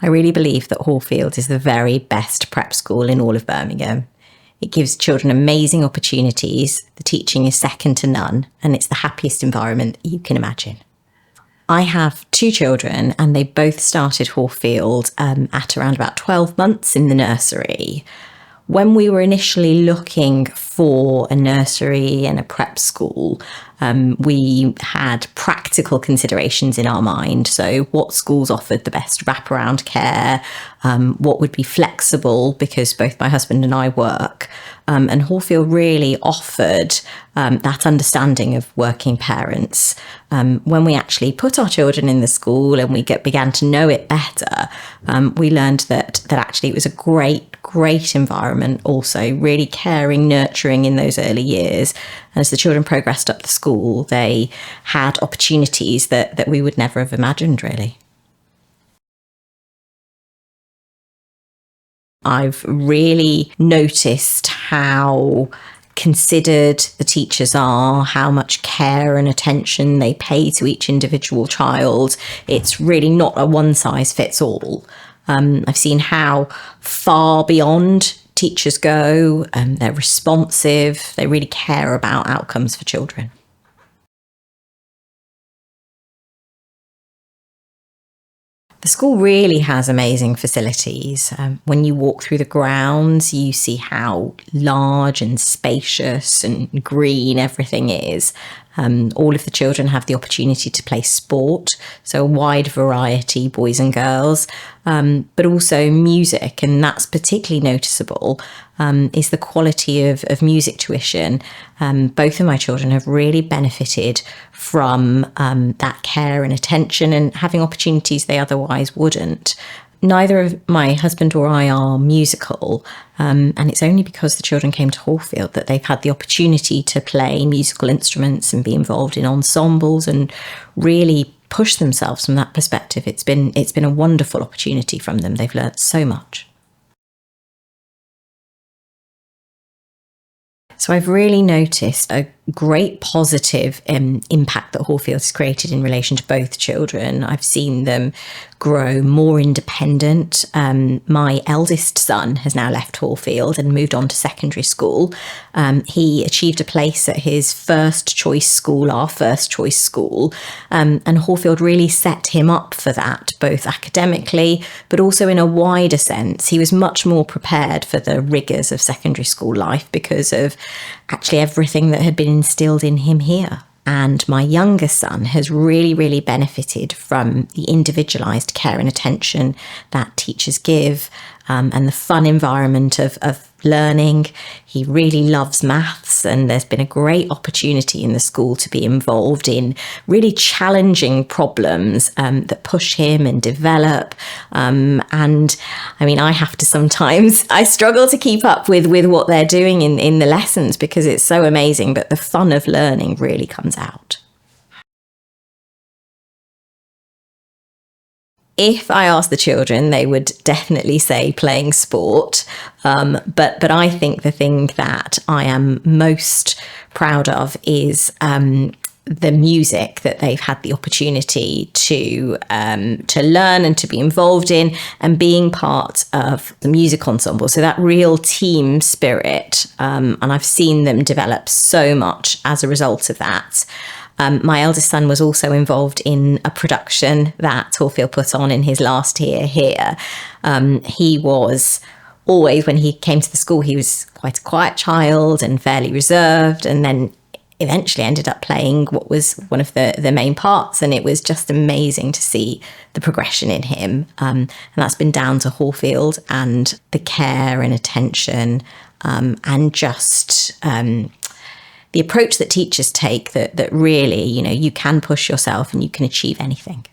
I really believe that Hallfield is the very best prep school in all of Birmingham. It gives children amazing opportunities, the teaching is second to none, and it's the happiest environment you can imagine. I have 2 children and they both started Hallfield at around about 12 months in the nursery. When we were initially looking for a nursery and a prep school, we had practical considerations in our mind. So what schools offered the best wraparound care, what would be flexible, because both my husband and I work. And Hallfield really offered that understanding of working parents. When we actually put our children in the school and we began to know it better, we learned that actually it was a great environment, also really caring, nurturing in those early years. And as the children progressed up the school, they had opportunities that we would never have imagined, really. I've really noticed how considered the teachers are, how much care and attention they pay to each individual child. It's really not a one size fits all. I've seen how far beyond teachers go, they're responsive, they really care about outcomes for children. The school really has amazing facilities. When you walk through the grounds, you see how large and spacious and green everything is. All of the children have the opportunity to play sport, so a wide variety, boys and girls, but also music, and that's particularly noticeable, is the quality of music tuition. Both of my children have really benefited from that care and attention and having opportunities they otherwise wouldn't. Neither of my husband or I are musical, and it's only because the children came to Hallfield that they've had the opportunity to play musical instruments and be involved in ensembles and really push themselves from that perspective. It's been a wonderful opportunity from them. They've learnt so much. So I've really noticed a great positive impact that Hallfield has created in relation to both children. I've seen them grow more independent. My eldest son has now left Hallfield and moved on to secondary school. He achieved a place at his first choice school, our first choice school, and Hallfield really set him up for that, both academically, but also in a wider sense. He was much more prepared for the rigours of secondary school life because of actually everything that had been instilled in him here. And my younger son has really benefited from the individualised care and attention that teachers give, and the fun environment of learning. He really loves maths, and there's been a great opportunity in the school to be involved in really challenging problems that push him and develop. And I mean, I have to sometimes, I struggle to keep up with what they're doing in the lessons because it's so amazing, but the fun of learning really comes out. If I asked the children, they would definitely say playing sport. But I think the thing that I am most proud of is the music that they've had the opportunity to learn and to be involved in, and being part of the music ensemble. So that real team spirit, and I've seen them develop so much as a result of that. My eldest son was also involved in a production that Hallfield put on in his last year here. He was always, when he came to the school, he was quite a quiet child and fairly reserved, and then eventually ended up playing what was one of the main parts, and it was just amazing to see the progression in him. And that's been down to Hallfield and the care and attention, and just the approach that teachers take, that really, you know, you can push yourself and you can achieve anything.